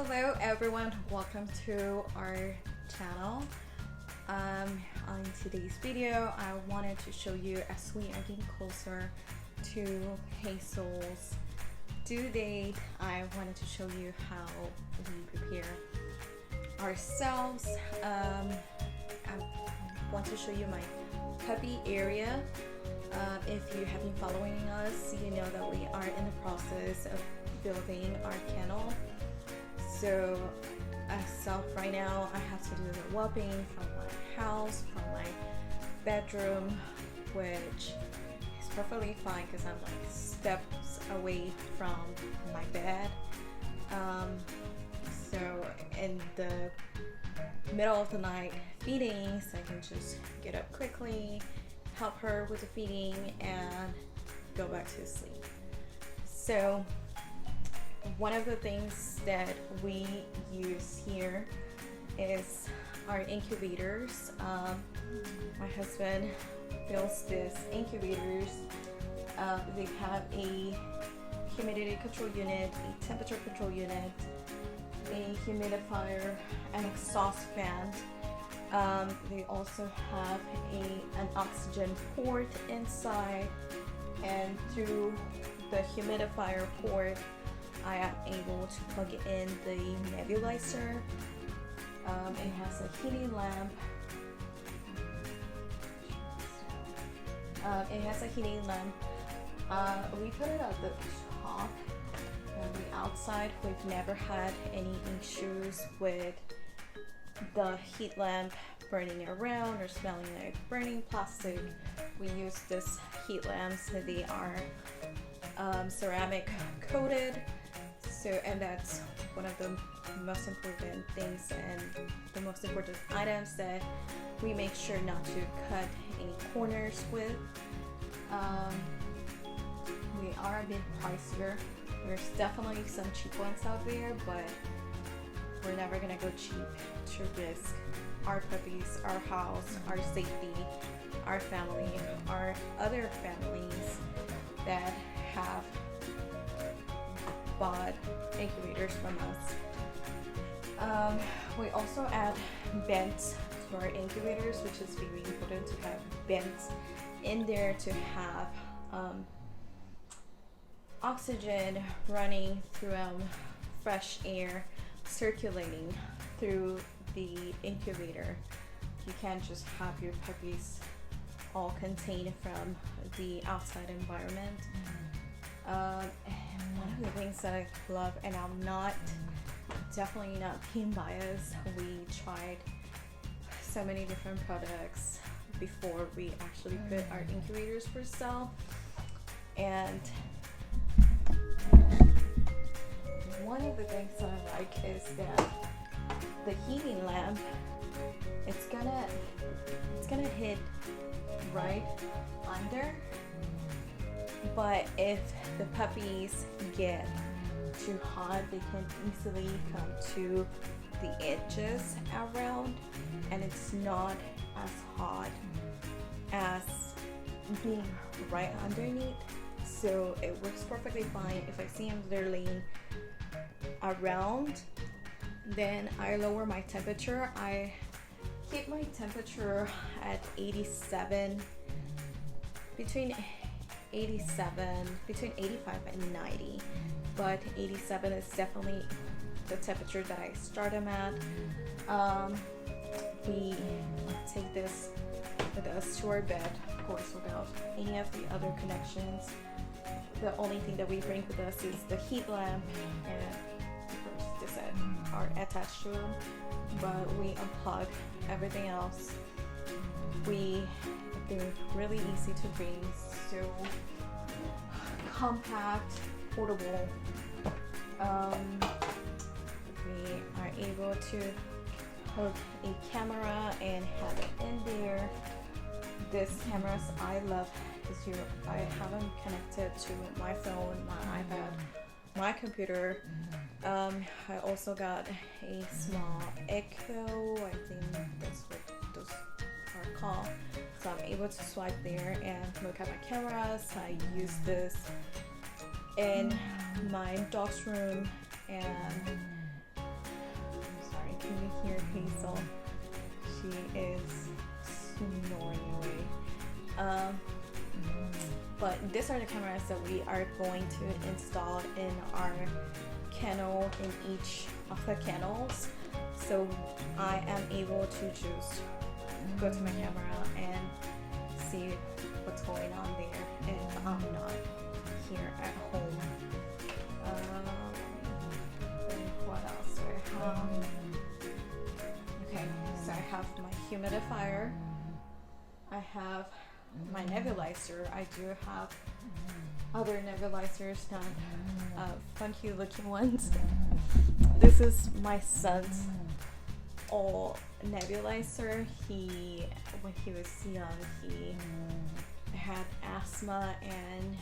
Hello everyone, welcome to our channel. On today's video, I wanted to show you as we are getting closer to Hazel's due date. I wanted to show you how we prepare ourselves. I want to show you my puppy area. If you have been following us, you know that we are in the process of building our kennel. So as of right now, I have to do the whopping from my house, from my bedroom, which is perfectly fine because I'm like steps away from my bed. So in the middle of the night feedings, I can just get up quickly, help her with the feeding, and go back to sleep. So one of the things that we use here is our incubators. My husband builds these incubators. They have a humidity control unit, a temperature control unit, a humidifier, an exhaust fan. They also have an oxygen port inside, and through the humidifier port I am able to plug in the nebulizer. It has a heating lamp. We put it at the top. On the outside, we've never had any issues with the heat lamp burning around or smelling like burning plastic. We use this heat lamps. They are ceramic coated. So, and that's one of the most important things and the most important items that we make sure not to cut any corners with. We are a bit pricier. There's definitely some cheap ones out there, but we're never gonna go cheap to risk our puppies, our house, our safety, our family, our other families that have bought incubators from us. We also add vents to our incubators, which is very important to have vents in there to have oxygen running through fresh air circulating through the incubator. You can't just have your puppies all contained from the outside environment. And one of the things that I love, and I'm definitely not being biased, we tried so many different products before we actually put our incubators for sale, and one of the things that I like is that the heating lamp, it's gonna hit right under, but if the puppies get too hot, they can easily come to the edges around, and it's not as hot as being right underneath. So it works perfectly fine. If I see them literally around, then I lower my temperature. I keep my temperature at 87, between 85 and 90, but 87 is definitely the temperature that I start them at. We take this with us to our bed, of course, without any of the other connections. The only thing that we bring with us is the heat lamp, and of course, are attached to them, but we unplug everything else. They're really easy to bring, so compact, portable. We are able to hook a camera and have it in there. These cameras I love because I have them connected to my phone, my iPad, my computer. I also got a small Echo, I think that's what those are called. So I'm able to swipe there and look at my cameras. I use this in my dog's room, and so she is snoring away. But these are the cameras that we are going to install in our kennel, in each of the kennels. So I am able to just go to my camera and see what's going on there if I'm not here at home. What else do I have? Okay, so I have my humidifier. I have my nebulizer. I do have other nebulizers, not funky looking ones. This is my son's old nebulizer. When he was young, he had asthma, and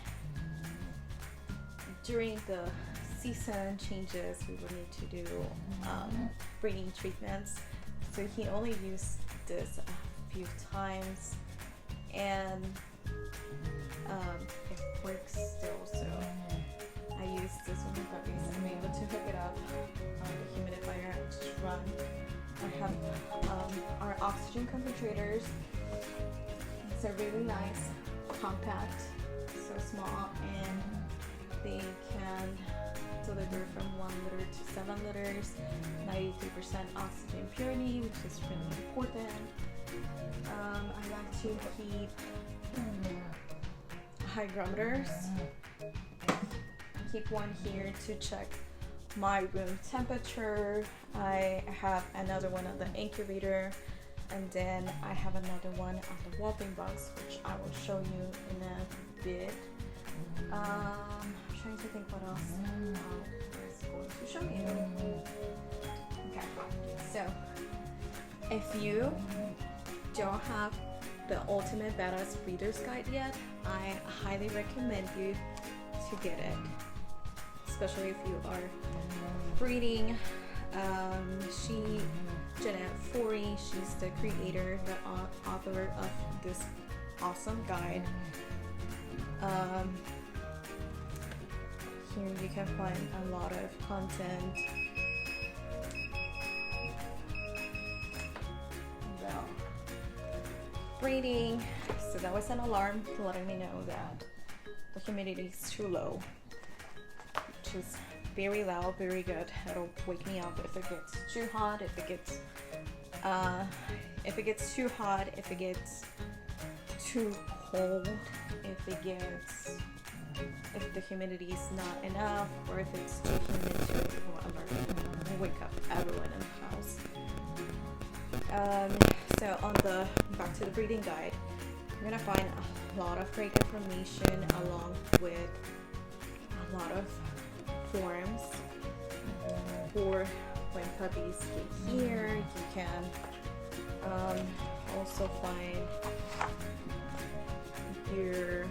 during the season changes, we would need to do breeding treatments. So he only used this a few times, and it works still. So I use this one with puppies. I'm able to hook it up on the humidifier and just run. I have our oxygen concentrators. It's a really nice, compact, so small, and they can deliver from 1 liter to 7 liters, 93% oxygen purity, which is really important. I like to keep hygrometers. I keep one here to check my room temperature. I have another one on the incubator, and then I have another one on the whopping box, which I will show you in a bit. I'm trying to think what else I was going to show you. Okay, so if you don't have the Ultimate Badass Breeder's Guide yet, I highly recommend you to get it, especially if you are breeding. Jeanette Forey, she's the creator, the author of this awesome guide. Here you can find a lot of content about breeding. So that was an alarm letting me know that the humidity is too low, which is very loud, very good. It'll wake me up if it gets too hot, if it gets too hot, if it gets too cold, if the humidity is not enough, or if it's too humid to wake up everyone in the house. So on the back to the breeding guide, you're gonna find a lot of great information along with a lot of forms for when puppies get here. You can also find your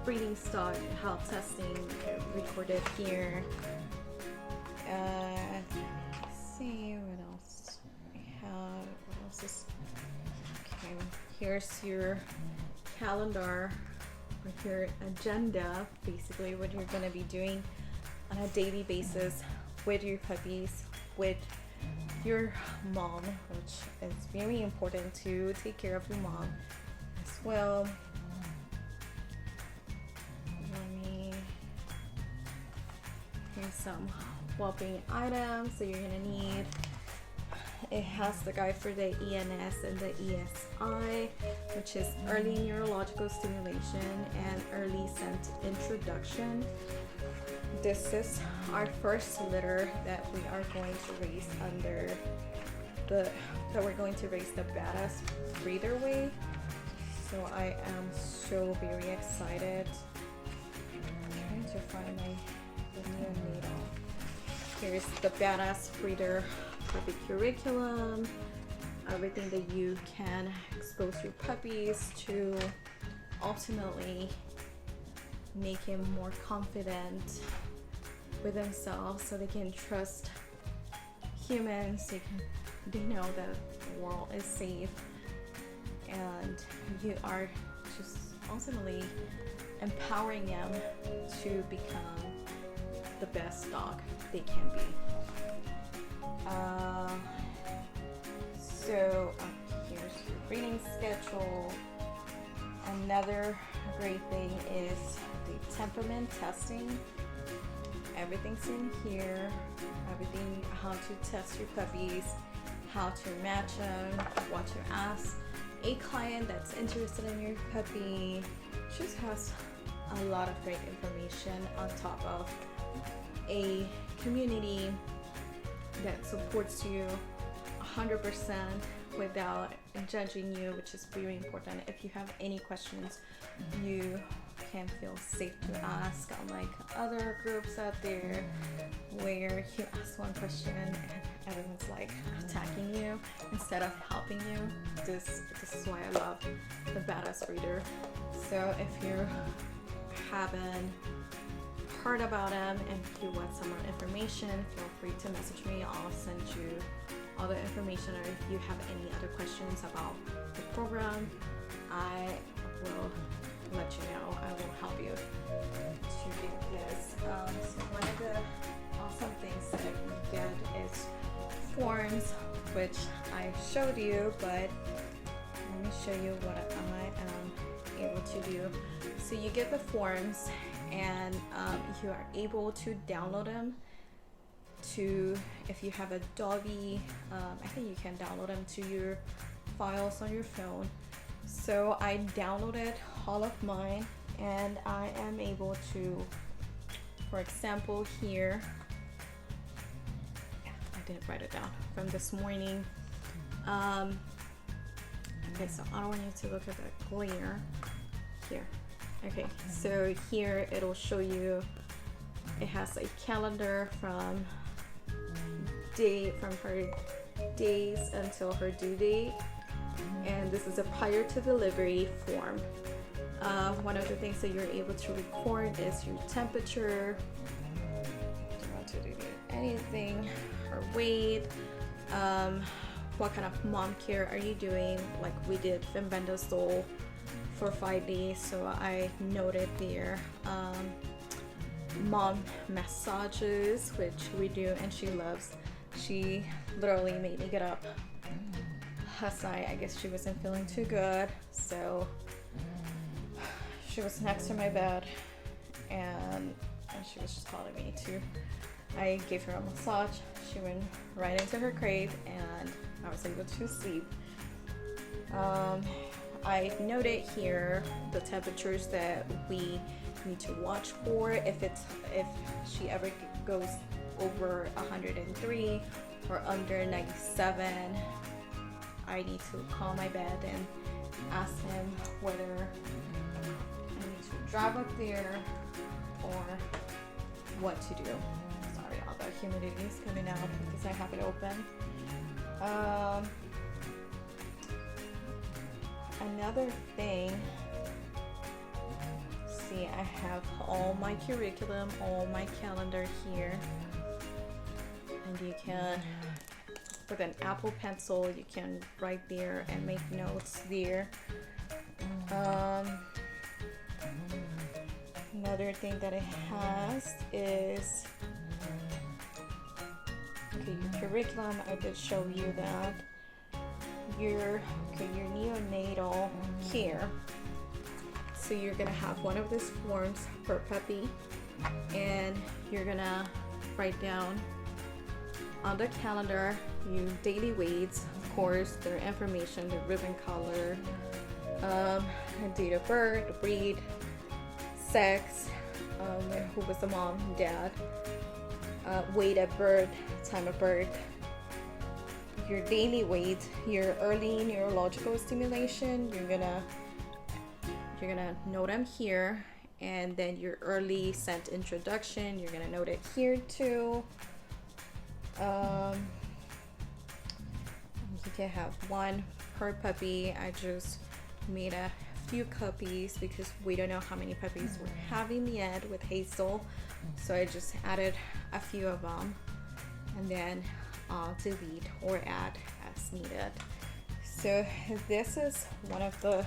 breeding stock, health testing recorded here. Let's see what else we have. What else is okay? Here's your calendar with your agenda, basically what you're going to be doing on a daily basis with your puppies, with your mom, which is very important to take care of your mom as well. Here's some whopping items that you're gonna need. It has the guide for the ENS and the ESI, which is early neurological stimulation and early scent introduction. This is our first litter that we are going to raise we're going to raise the Badass Breeder way. So I am so very excited. I'm trying to find the new needle. Here's the Badass Breeder puppy curriculum, everything that you can expose your puppies to, ultimately make him more confident with themselves so they can trust humans. They know that the world is safe, and you are just ultimately empowering them to become the best dog they can be. So here's your breeding schedule. Another great thing is the temperament testing. Everything's in here. Everything, how to test your puppies, how to match them, what to ask a client that's interested in your puppy. Just has a lot of great information on top of a community that supports you 100% without judging you, which is very important. If you have any questions, you can feel safe to ask, unlike other groups out there where you ask one question and everyone's like attacking you instead of helping you. This is why I love the Badass Breeder. So if you haven't heard about them and if you want some more information, feel free to message me. I'll send you all the information, or if you have any other questions about the program, I will let you know. I will help you to do this. So one of the awesome things that you get is forms, which I showed you, but let me show you what I am able to do. So you get the forms, and you are able to download them to, if you have a doggy, I think you can download them to your files on your phone. So I downloaded all of mine, and I am able to, for example, here, I didn't write it down from this morning. Okay, so I don't want you to look at the glare here. Okay, so here it'll show you, it has a calendar from her days until her due date, and this is a prior to delivery form. One of the things that you're able to record is your temperature, anything, her weight, what kind of mom care are you doing, like we did fembendazole for 5 days, so I noted there. Mom massages, which we do, and she loves. She literally made me get up last night. I guess she wasn't feeling too good, so she was next to my bed, and she was just calling me too. I gave her a massage. She went right into her crate, and I was able to sleep. I noted here the temperatures that we need to watch for. If she ever goes over 103 or under 97, I need to call my vet and ask him whether I need to drive up there or what to do. Sorry, all the humidity is coming out because I have it open. Another thing, see, I have all my curriculum, all my calendar here, and you can, with an Apple Pencil, you can write there and make notes there. Another thing that it has is, okay, your curriculum, I did show you that. Your neonatal care. So you're gonna have one of these forms per puppy, and you're gonna write down on the calendar your daily weights, of course, their information, the ribbon color, date of birth, breed, sex, who was the mom, dad, weight at birth, time of birth, your daily weight, your early neurological stimulation, you're gonna note them here, and then your early scent introduction, you're gonna note it here too. You can have one per puppy. I just made a few copies because we don't know how many puppies we're having yet with Hazel, so I just added a few of them, and then I'll delete or add as needed. So this is one of the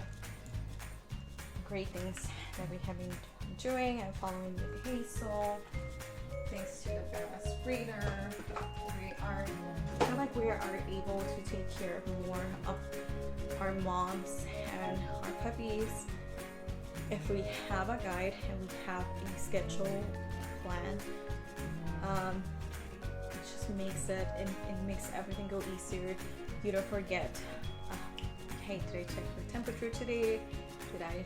great things that we have been doing. I'm following with Hazel, thanks to the Badass Breeder. We are kind of like we are able to take care more of our moms and our puppies if we have a guide and we have a schedule plan. It just makes it makes everything go easier. You don't forget, hey, did I check the temperature today? Did I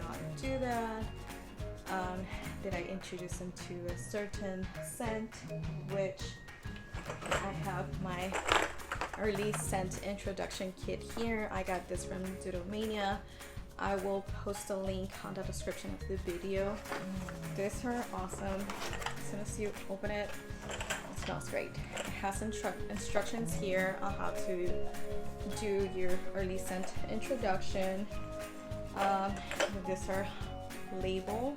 not do that? Did I introduce them to a certain scent? Which I have my early scent introduction kit here. I got this from Doodlemania. I will post a link on the description of the video. These are awesome. As soon as you open it, it smells great. It has instructions here on how to do your early scent introduction. These are label.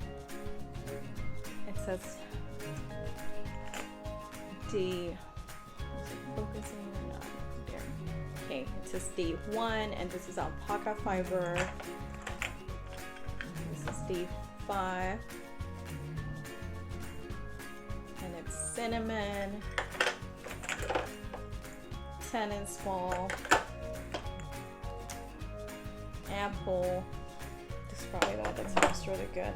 It says is it focusing or not? There. Okay, it says day 1, and this is alpaca fiber. This is day 5, and it's cinnamon, tennis ball, apple. This is probably that smells really good.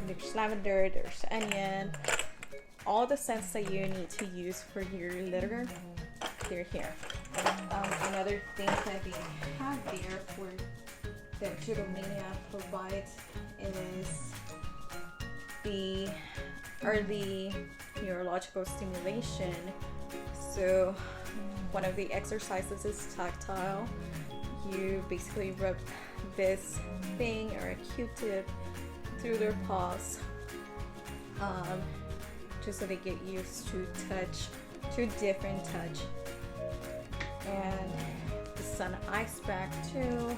There's lavender, there's onion. All the scents that you need to use for your litter, they're here. Another thing that we have there for that Doodlemania provides is the early neurological stimulation. So one of the exercises is tactile. You basically rub this thing or a Q-tip through their paws, just so they get used to different touch. And this is an ice pack too,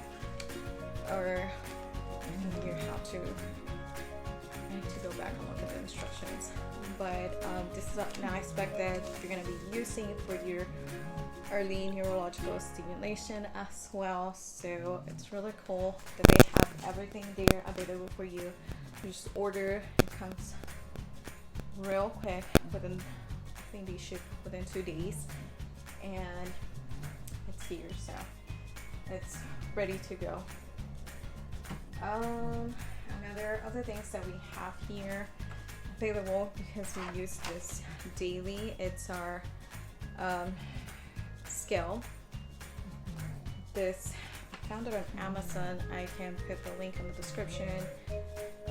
or you have to go back and look at the instructions. But this is an ice pack that you're going to be using for your early neurological stimulation as well. So it's really cool that they have everything there available for you. You just order, it comes real quick within, I think they ship within 2 days, and it's here, so it's ready to go. Other things that we have here available, because we use this daily, it's our scale. This, I found it on Amazon. I can put the link in the description.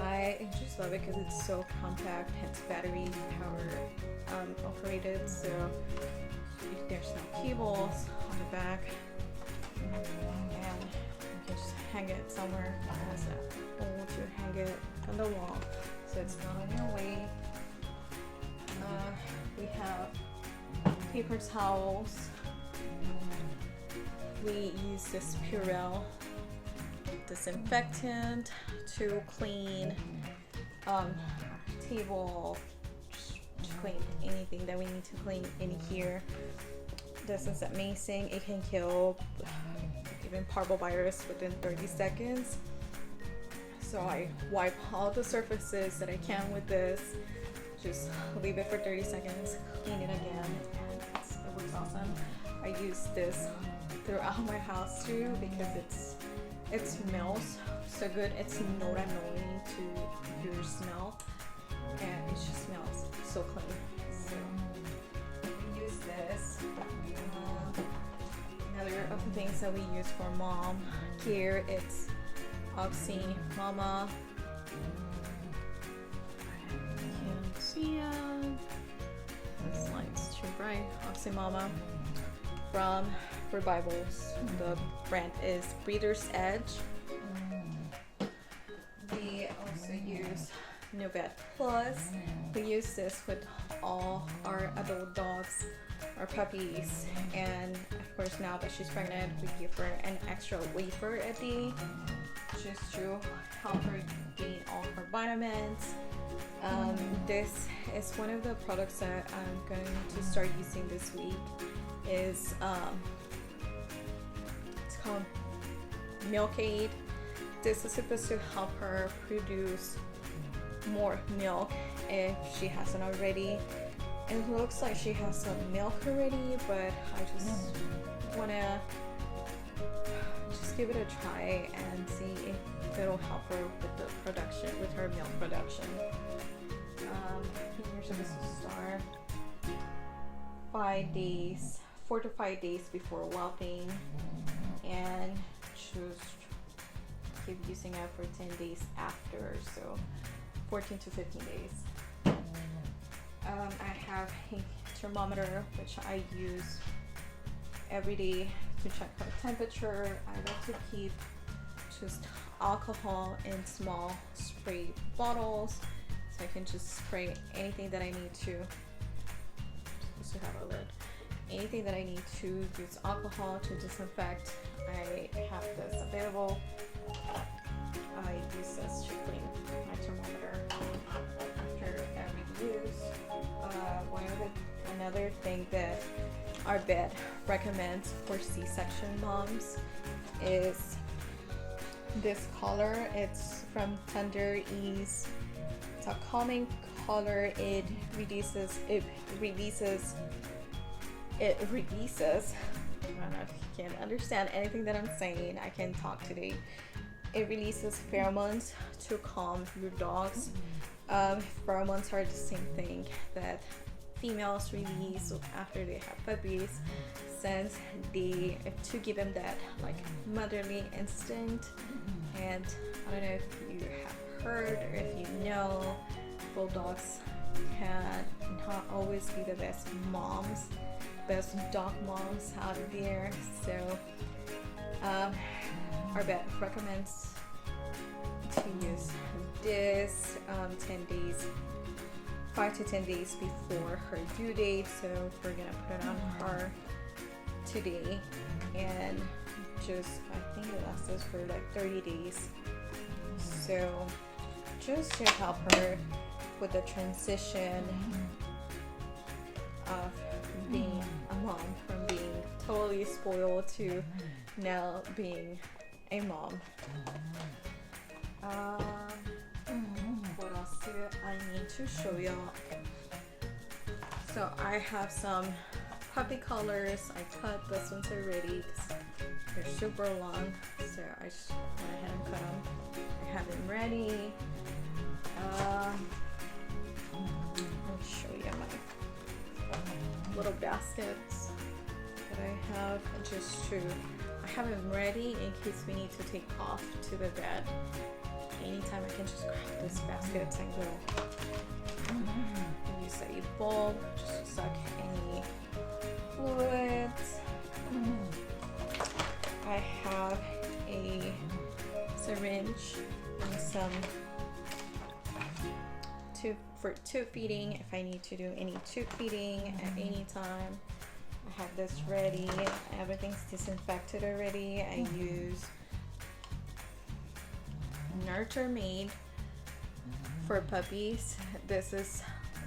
I just love it because it's so compact. It's battery power operated, so there's no cables on the back, and you can just hang it somewhere. It has a hole to hang it on the wall, so it's not on your way. We have paper towels. We use this Purell disinfectant to clean our table, to clean anything that we need to clean in here. This is amazing. It can kill even parvovirus within 30 seconds. So I wipe all the surfaces that I can with this, just leave it for 30 seconds, clean it again, and it works awesome. I use this throughout my house too because it smells so good. It's not annoying to your smell, and it just smells so clean. So I use this. Another of the things that we use for mom care, it's Oxy Mama. Can't see it. This light's too bright. Oxy Mama from Revivals. The brand is Breeder's Edge. We also use Novet Plus. We use this with all our adult dogs, our puppies, and of course now that she's pregnant, we give her an extra wafer a day just to help her gain all her vitamins. This is one of the products that I'm going to start using this week. Is it's called Milk Aid. This is supposed to help her produce more milk if she hasn't already. It looks like she has some milk already, but I just wanna just give it a try and see if it'll help her with the production, with her milk production. You're supposed to start 4 to 5 days before whelping, and just keep using it for 10 days after, so 14 to 15 days. I have a thermometer which I use every day to check her temperature. I like to keep just alcohol in small spray bottles, so I can just spray anything that I need to. Supposed to have a lid. Anything that I need to use alcohol to disinfect, I have this available. I use this to clean my thermometer after every use. Another thing that our vet recommends for C-section moms is this color. It's from Tender Ease. It's a calming color. It releases. I don't know if you can understand anything that I'm saying. I can talk today. It releases pheromones to calm your dogs. Pheromones are the same thing that females release after they have puppies, since to give them that like motherly instinct. And I don't know if you have heard or if you know, bulldogs can not always be the best dog moms out there. So our vet recommends to use this 5 to 10 days before her due date. So we're gonna put it on her today, and I think it lasts for like 30 days. So just to help her with the transition of being a mom, from being totally spoiled to now being a mom. What else do I need to show y'all? So I have some puppy collars. I cut this ones already because they're super long, so I just went ahead and cut them. I have them ready. I'll show you my little baskets that I have, I have them ready in case we need to take off to the vet. Anytime I can just grab this basket and go. Use a bulb just to suck any fluids. I have a syringe and some for tube feeding if I need to do any tube feeding at any time. I have this ready. Everything's disinfected already. I use Nurture Made for puppies. This is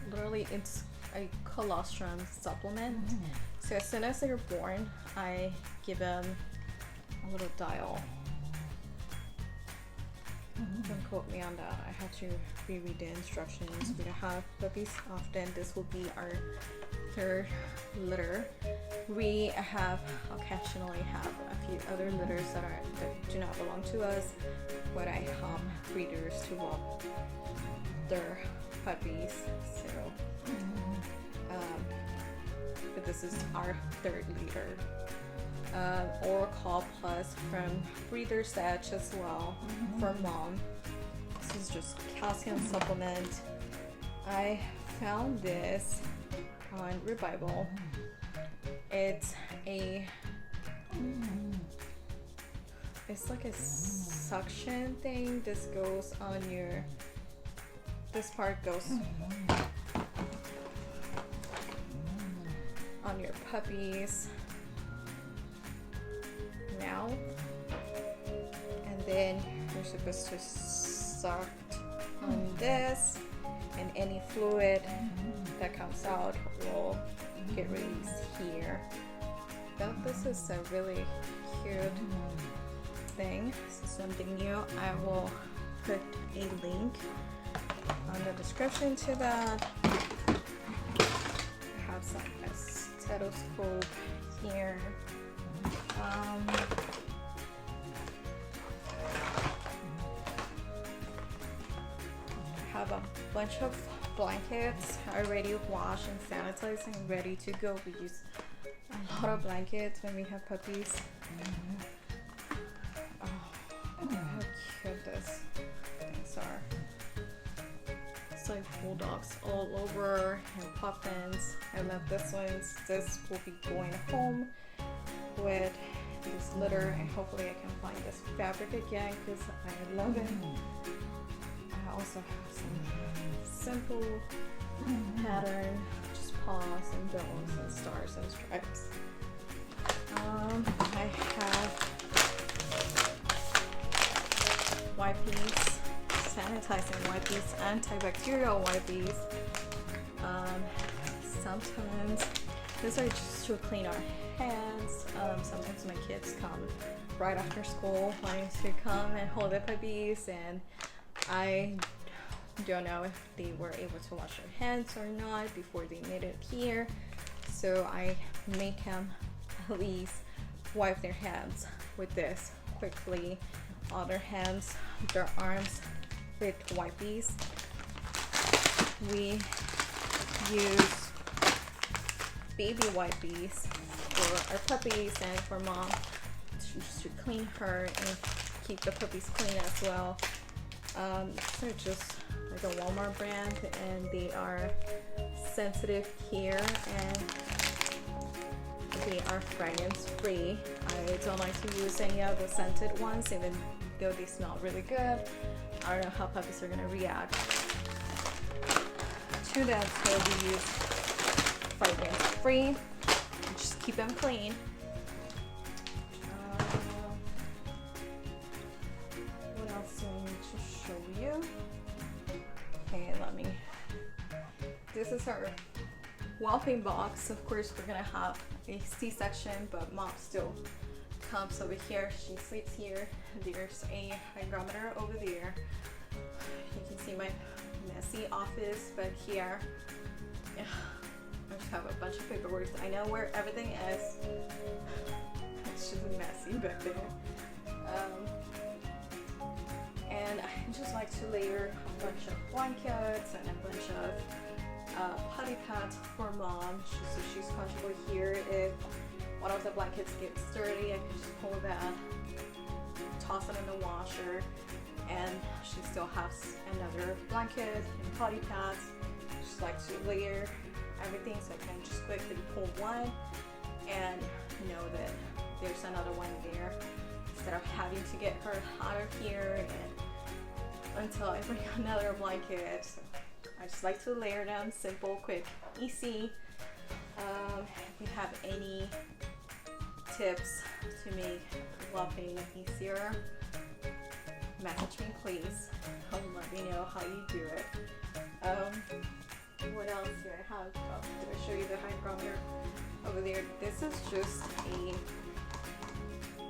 literally, it's a colostrum supplement. So as soon as they're born, I give them a little dial. Don't quote me on that. I have to reread the instructions. We don't have puppies often. This will be our 3rd litter. We have occasionally have a few other litters that do not belong to us, but I help breeders to walk their puppies. So, but this is our 3rd litter. Oracle Plus from Breeders Edge as well for mom. This is just calcium supplement. I found this on Revival. It's like a suction thing. This goes on this part goes on your puppy's mouth, and then you're supposed to suck on this, and any fluid that comes out will get released here. But this is a really cute thing. This is something new. I will put a link on the description to that. have some stethoscope here. I have a bunch of blankets already washed and sanitized and ready to go. We use a lot of blankets when we have puppies. Oh, look how cute this things are. It's like bulldogs all over and puffins. I love this one. This will be going home with this litter, and hopefully I can find this fabric again because I love it. I also have some simple pattern, just paws and domes and stars and stripes. I have wipes, sanitizing wipes, antibacterial wipes. Sometimes these are just to clean our hands. Sometimes my kids come right after school wanting to come and hold the puppies, and I don't know if they were able to wash their hands or not before they made it here, so I make them at least wipe their hands with this quickly, all their hands, their arms with wipes. We use baby wipes for our puppies and for mom to clean her and keep the puppies clean as well. They're just like a Walmart brand, and they are sensitive here, and they are fragrance free. I don't like to use any of the scented ones, even though they smell really good. I don't know how puppies are gonna react to that, so we use fragrance free. Just keep them clean. What else do I need to show you? Okay, this is our whelping box. Of course, we're gonna have a C-section, but mom still comes over here. She sleeps here. There's a hygrometer over there. You can see my messy office, but here, yeah, I just have a bunch of paperwork. I know where everything is. It's just messy back there. And I just like to layer a bunch of blankets and a bunch of potty pads for mom, so she's comfortable here. If one of the blankets gets dirty, I can just pull that, toss it in the washer, and she still has another blanket and potty pads. Just like to layer everything so I can just quickly pull one and know that there's another one there, instead of having to get her out of here and until I bring another blanket. So I just like to layer them, simple, quick, easy. If you have any tips to make whelping easier, message me please. Let me know how you do it. What else do I have? Oh, did I show you the hygrometer over there? This is just a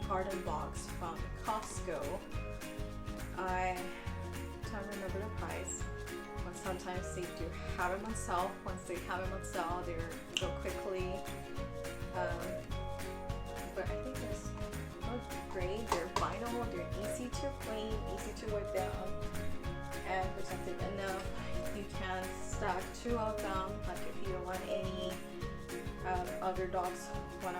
garden box from Costco. I don't remember the price, but sometimes they do have them on sale. Once they have them on sale, they go quickly. But I think it's great. They're vinyl, they're easy to clean, easy to wipe down, and protective enough. You can stack two of them, like if you don't want any other dogs. One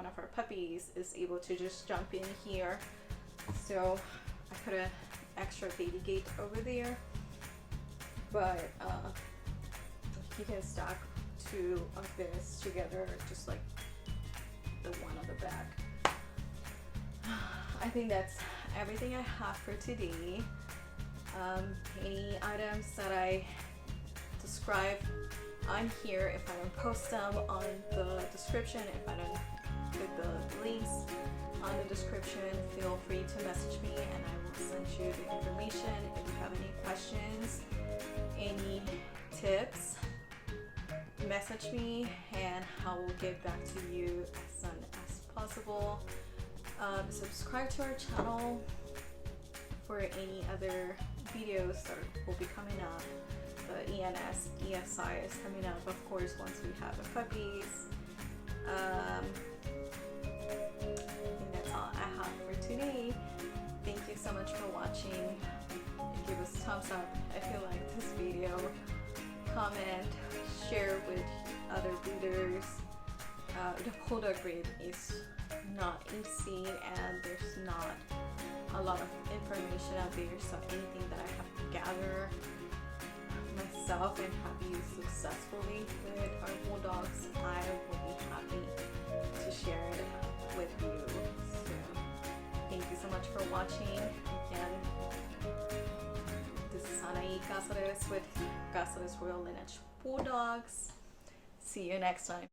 of our puppies is able to just jump in here, so I put an extra baby gate over there. But you can stack two of this together, just like the one on the back. I think that's everything I have for today. Any items that I describe on here, if I don't post them on the description, if I don't put the links on the description, feel free to message me and I will send you the information. If you have any questions, any tips, message me and I will get back to you as soon as possible. Subscribe to our channel for any other videos that will be coming up. the ENS, ESI is coming up, of course, once we have the puppies. I think that's all I have for today. Thank you so much for watching. Give us a thumbs up if you like this video. Comment, share with other breeders. The bulldog breed is not easy, and there's not a lot of information out there, so anything that I have to gather myself and have used successfully with our bulldogs, I will be happy to share it with you. So thank you so much for watching. Again, this is Anaí Cáceres with Cáceres Royal Lineage Bulldogs. See you next time.